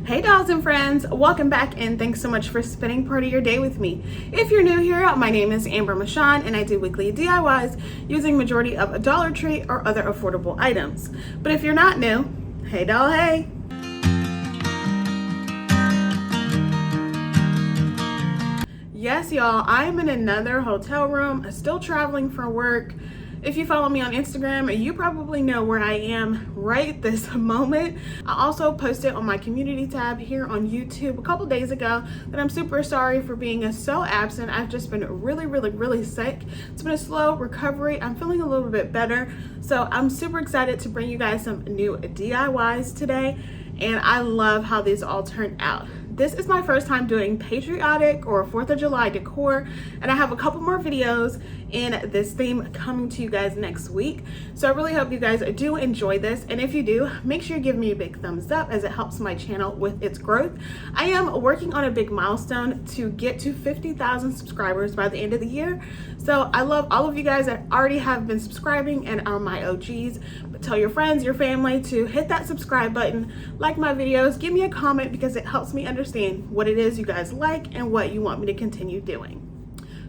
Hey dolls and friends, welcome back and thanks so much for spending part of your day with me. If you're new here, my name is Amber Michawn and I do weekly DIYs using majority of Dollar Tree or other affordable items. But if you're not new, hey doll, hey. Yes y'all, I'm in another hotel room, still traveling for work. If you follow me on Instagram, you probably know where I am right this moment. I also posted on my community tab here on YouTube a couple days ago that I'm super sorry for being so absent. I've just been really sick. It's been a slow recovery. I'm feeling a little bit better. So I'm super excited to bring you guys some new DIYs today. And I love how these all turned out. This is my first time doing patriotic or 4th of July decor, and I have a couple more videos in this theme coming to you guys next week. So I really hope you guys do enjoy this, and if you do, make sure you give me a big thumbs up as it helps my channel with its growth. I am working on a big milestone to get to 50,000 subscribers by the end of the year. So I love all of you guys that already have been subscribing and are my OGs. But tell your friends, your family to hit that subscribe button, like my videos, give me a comment because it helps me understand what it is you guys like and what you want me to continue doing.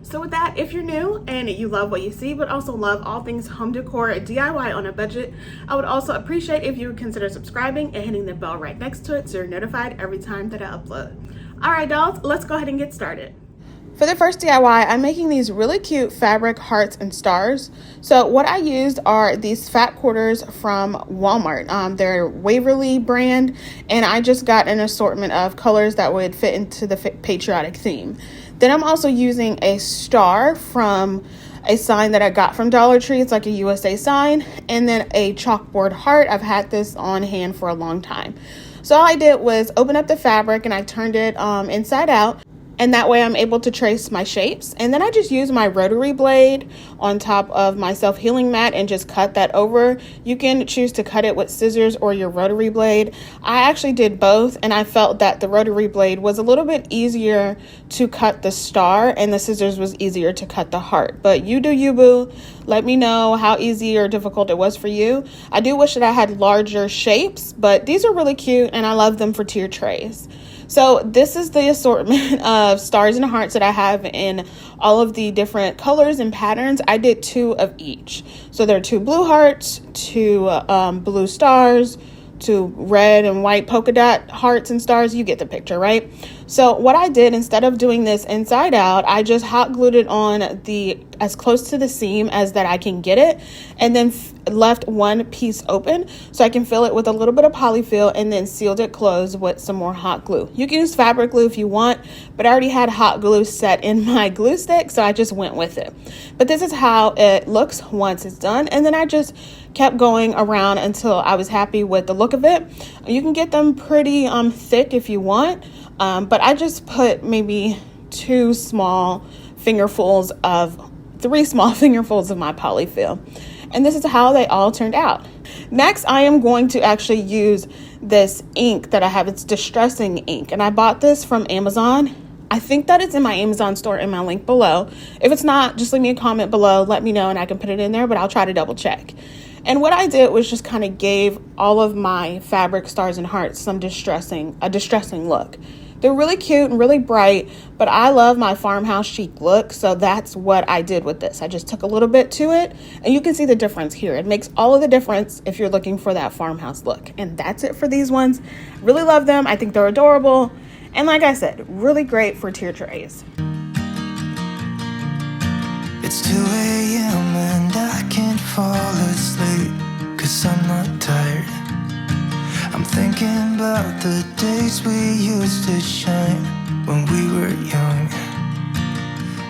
So with that, if you're new and you love what you see, but also love all things home decor, DIY on a budget, I would also appreciate if you would consider subscribing and hitting the bell right next to it so you're notified every time that I upload. All right, dolls, let's go ahead and get started. For the first DIY, I'm making these really cute fabric hearts and stars. So what I used are these fat quarters from Walmart. They're Waverly brand, and I just got an assortment of colors that would fit into the patriotic theme. Then I'm also using a star from a sign that I got from Dollar Tree. It's like a USA sign, and then a chalkboard heart. I've had this on hand for a long time. So all I did was open up the fabric and I turned it inside out. And that way I'm able to trace my shapes. And then I just use my rotary blade on top of my self-healing mat and just cut that over. You can choose to cut it with scissors or your rotary blade. I actually did both, and I felt that the rotary blade was a little bit easier to cut the star and the scissors was easier to cut the heart. But you do you, boo. Let me know how easy or difficult it was for you. I do wish that I had larger shapes, but these are really cute and I love them for tier trays. So this is the assortment of stars and hearts that I have in all of the different colors and patterns. I did 2 of each. So there are 2 blue hearts, 2 blue stars, 2 red and white polka dot hearts and stars. You get the picture, right? So what I did, instead of doing this inside out, I just hot glued it on as close to the seam as that I can get it, and then left one piece open so I can fill it with a little bit of polyfill and then sealed it closed with some more hot glue. You can use fabric glue if you want, but I already had hot glue set in my glue stick, so I just went with it. But this is how it looks once it's done, and then I just kept going around until I was happy with the look of it. You can get them pretty thick if you want, but I just put maybe 3 small fingerfuls of my polyfill. And this is how they all turned out. Next, I am going to actually use this ink that I have. It's distressing ink, and I bought this from Amazon. I think that it's in my Amazon store in my link below. If it's not, just leave me a comment below, let me know, and I can put it in there, but I'll try to double check. And what I did was just kind of gave all of my fabric stars and hearts a distressing look. They're really cute and really bright, but I love my farmhouse chic look, so that's what I did with this. I just took a little bit to it, and you can see the difference here. It makes all of the difference if you're looking for that farmhouse look. And that's it for these ones. Really love them. I think they're adorable. And like I said, really great for tier trays. It's 2 a.m. and I can't fall asleep, 'cause I'm not tired. I'm thinking about the days we used to shine when we were young.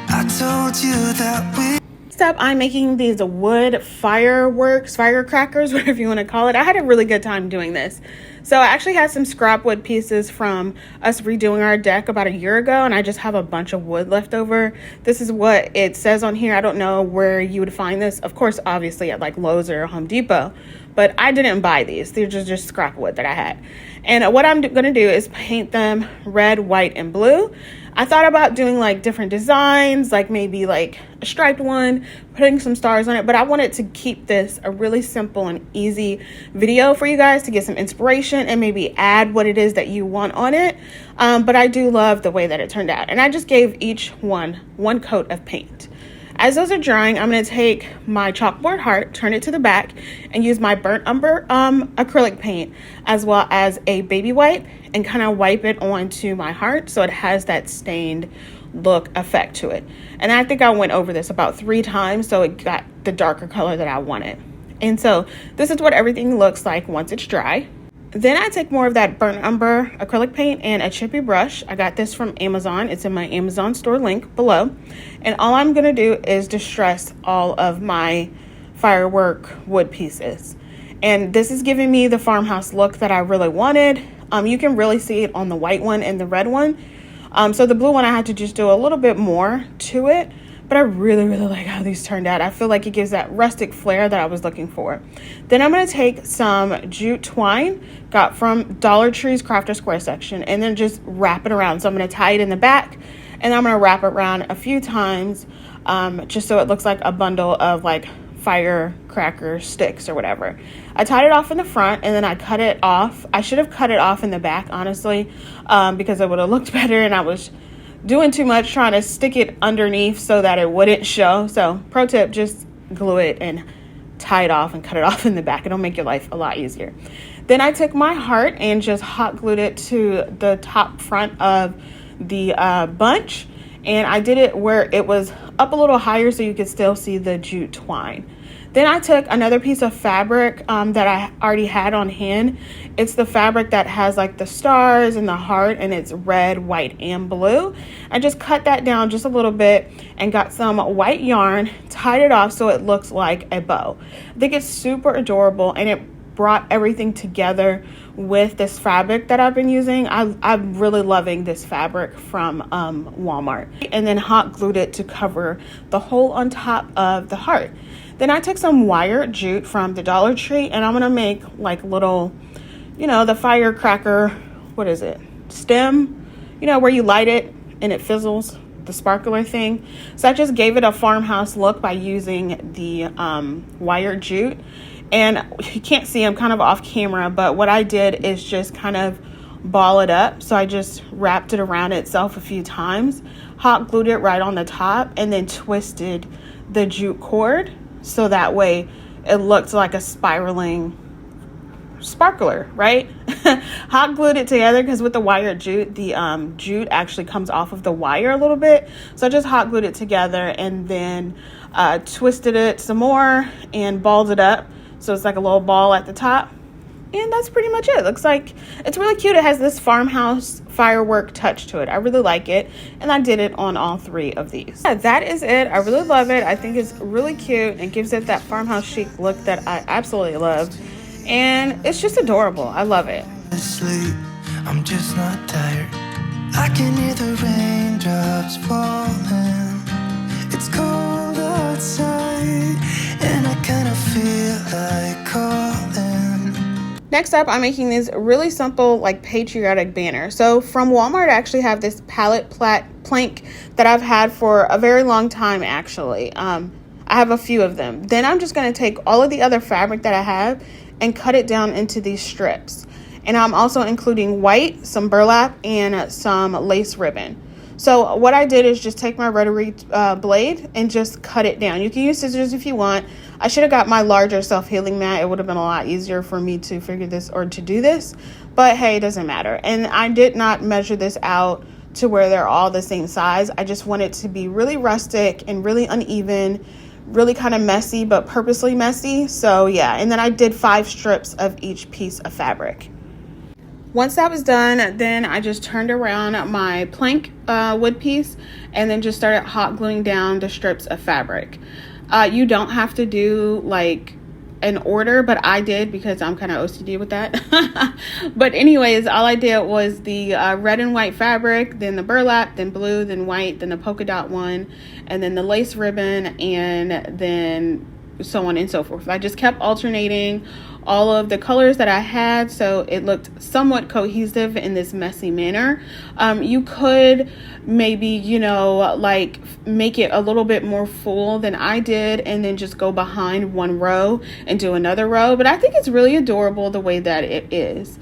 I told you that we... Next up, I'm making these wood firecrackers, whatever you want to call it. I had a really good time doing this. So I actually had some scrap wood pieces from us redoing our deck about a year ago, and I just have a bunch of wood left over. This is what it says on here. I don't know where you would find this. Of course, obviously at like Lowe's or Home Depot, but I didn't buy these. They're just scrap wood that I had. And what I'm going to do is paint them red, white, and blue. I thought about doing like different designs, like maybe like a striped one, putting some stars on it, but I wanted to keep this a really simple and easy video for you guys to get some inspiration and maybe add what it is that you want on it. But I do love the way that it turned out, and I just gave each one coat of paint. As those are drying, I'm going to take my chalkboard heart, turn it to the back, and use my burnt umber acrylic paint, as well as a baby wipe, and kind of wipe it onto my heart so it has that stained look effect to it. And I think I went over this about 3 times so it got the darker color that I wanted. And so this is what everything looks like once it's dry. Then I take more of that burnt umber acrylic paint and a chippy brush. I got this from Amazon. It's in my Amazon store link below. And all I'm going to do is distress all of my firework wood pieces. And this is giving me the farmhouse look that I really wanted. You can really see it on the white one and the red one. So the blue one, I had to just do a little bit more to it. But I really like how these turned out. I feel like it gives that rustic flair that I was looking for. Then I'm going to take some jute twine, got from Dollar Tree's Craft or Square section, and then just wrap it around. So I'm going to tie it in the back, and I'm going to wrap it around a few times, just so it looks like a bundle of like firecracker sticks or whatever. I tied it off in the front, and then I cut it off. I should have cut it off in the back, honestly, because it would have looked better, and I was doing too much trying to stick it underneath so that it wouldn't show. So pro tip, just glue it and tie it off and cut it off in the back. It'll make your life a lot easier. Then I took my heart and just hot glued it to the top front of the bunch, and I did it where it was up a little higher so you could still see the jute twine. Then I took another piece of fabric that I already had on hand. It's the fabric that has like the stars and the heart, and it's red, white, and blue. I just cut that down just a little bit and got some white yarn, tied it off so it looks like a bow. I think it's super adorable, and it brought everything together with this fabric that I've been using. I'm really loving this fabric from Walmart. And then hot glued it to cover the hole on top of the heart. Then I took some wire jute from the Dollar Tree, and I'm going to make like little, the firecracker, what is it? Stem, where you light it and it fizzles, the sparkler thing. So I just gave it a farmhouse look by using the wire jute. And you can't see, I'm kind of off camera, but what I did is just kind of ball it up. So I just wrapped it around itself a few times, hot glued it right on the top, and then twisted the jute cord so that way it looked like a spiraling sparkler, right? Hot glued it together because with the wire jute, the jute actually comes off of the wire a little bit. So I just hot glued it together and then twisted it some more and balled it up so it's like a little ball at the top. And that's pretty much it. Looks like it's really cute. It has this farmhouse firework touch to it. I really like it. And I did it on all 3 of these. Yeah, that is it. I really love it. I think it's really cute and gives it that farmhouse chic look that I absolutely love. And it's just adorable. I love it. Asleep, I'm just not tired. I can hear the raindrops falling. It's cold outside, and I kind of feel like calling. Next up, I'm making these really simple, like patriotic banners. So from Walmart, I actually have this palette plank that I've had for a very long time, actually. I have a few of them. Then I'm just going to take all of the other fabric that I have and cut it down into these strips. And I'm also including white, some burlap, and some lace ribbon. So what I did is just take my rotary blade and just cut it down. You can use scissors if you want. I should have got my larger self-healing mat. It would have been a lot easier for me to figure this or to do this. But hey, it doesn't matter. And I did not measure this out to where they're all the same size. I just want it to be really rustic and really uneven, really kind of messy, but purposely messy. So yeah, and then I did 5 strips of each piece of fabric. Once that was done, then I just turned around my plank wood piece and then just started hot gluing down the strips of fabric. You don't have to do like an order, but I did because I'm kind of OCD with that. But anyways, all I did was the red and white fabric, then the burlap, then blue, then white, then the polka dot one, and then the lace ribbon, and then so on and so forth. I just kept alternating all of the colors that I had so it looked somewhat cohesive in this messy manner. You could maybe, you know, like make it a little bit more full than I did and then just go behind one row and do another row, but I think it's really adorable the way that it is.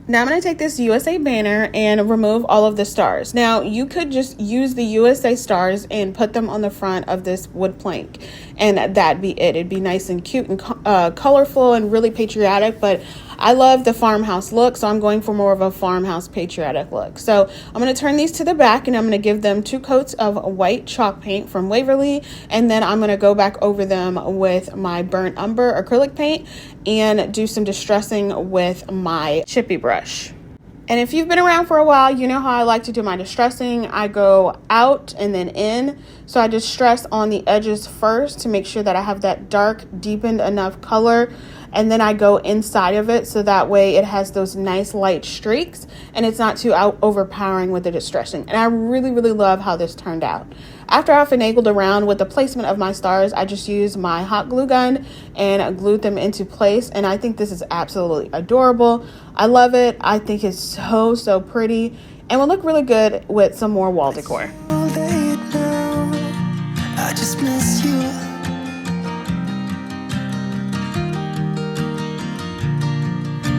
Now I'm going to take this USA banner and remove all of the stars. Now you could just use the USA stars and put them on the front of this wood plank and that'd be it. It'd be nice and cute and colorful and really patriotic, but I love the farmhouse look, so I'm going for more of a farmhouse patriotic look. So I'm going to turn these to the back and I'm going to give them 2 coats of white chalk paint from Waverly, and then I'm going to go back over them with my burnt umber acrylic paint and do some distressing with my chippy brush. And if you've been around for a while, you know how I like to do my distressing. I go out and then in. So I distress on the edges first to make sure that I have that dark, deepened enough color. And then I go inside of it so that way it has those nice light streaks and it's not too overpowering with the distressing. And I really, really love how this turned out. After I finagled around with the placement of my stars, I just used my hot glue gun and glued them into place. And I think this is absolutely adorable. I love it. I think it's so, so pretty and will look really good with some more wall decor. I just miss you.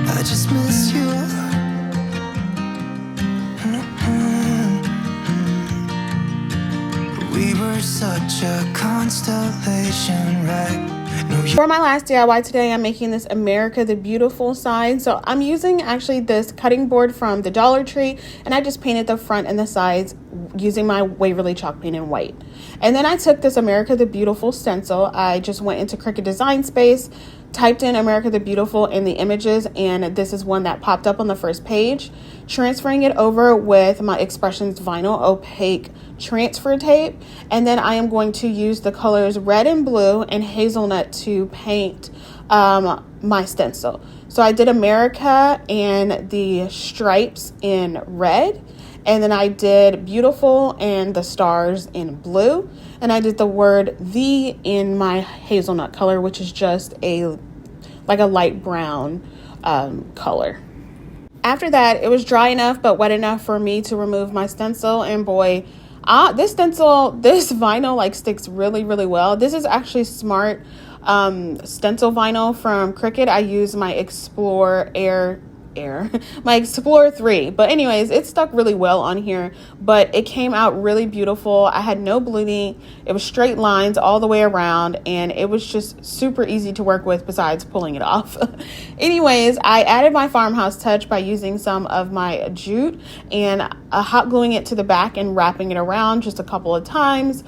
I just miss you. We were such a constellation, right? For my last DIY today, I'm making this America the Beautiful sign. So I'm using actually this cutting board from the Dollar Tree, and I just painted the front and the sides using my Waverly chalk paint in white. And then I took this America the Beautiful stencil. I just went into Cricut Design Space, typed in America the Beautiful in the images, and this is one that popped up on the first page. Transferring it over with my Expressions vinyl opaque transfer tape, and then I am going to use the colors red and blue and hazelnut to paint my stencil. So I did America and the stripes in red, and then I did beautiful and the stars in blue, and I did the word the in my hazelnut color, which is just a light brown color. After that, it was dry enough but wet enough for me to remove my stencil, and boy, this vinyl sticks really, really well. This is actually Smart stencil vinyl from Cricut. I use my my Explorer 3, but anyways, it stuck really well on here, but it came out really beautiful. I had no bleeding. It was straight lines all the way around, and it was just super easy to work with besides pulling it off. Anyways, I added my farmhouse touch by using some of my jute and hot gluing it to the back and wrapping it around just a couple of times.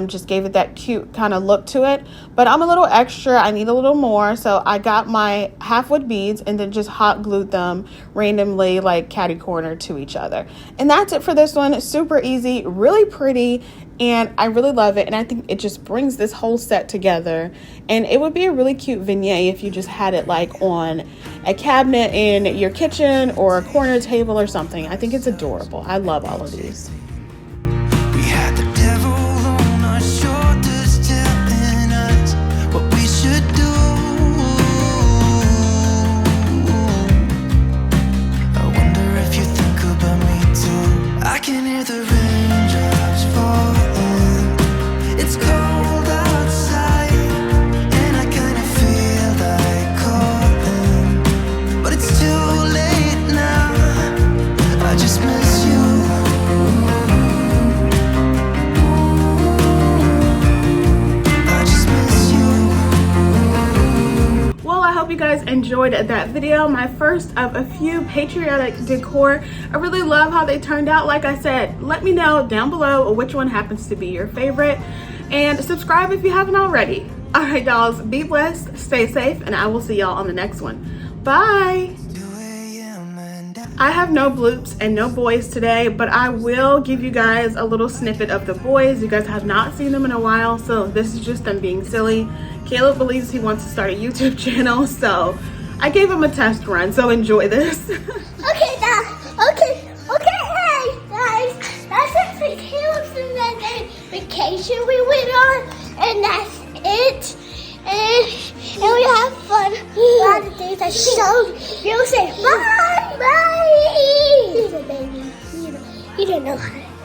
Just gave it that cute kind of look to it, but I'm a little extra. I need a little more, so I got my half wood beads and then just hot glued them randomly like catty corner to each other. And that's it for this one. Super easy, really pretty, and I really love it. And I think it just brings this whole set together, and it would be a really cute vignette if you just had it like on a cabinet in your kitchen or a corner table or something. I think it's adorable. I love all of these. We had the devil on our shoulders telling us what we should do. I can hear the raindrops falling. It's cold outside, and I kinda feel like calling, but it's too late now. I just miss you. I just miss you. Well, I hope you guys enjoyed that video, my first of a few patriotic decor. I really love how they turned out. Like I said, let me know down below which one happens to be your favorite, and subscribe if you haven't already. All right, dolls, be blessed, stay safe, and I will see y'all on the next one. Bye. I have no bloops and no boys today, but I will give you guys a little snippet of the boys. You guys have not seen them in a while, so this is just them being silly. Caleb believes he wants to start a YouTube channel, so I gave him a test run, so enjoy this. Okay, hey guys, that's it for Caleb's vacation we went on, and that's it. And we have fun. A lot of things You don't know how to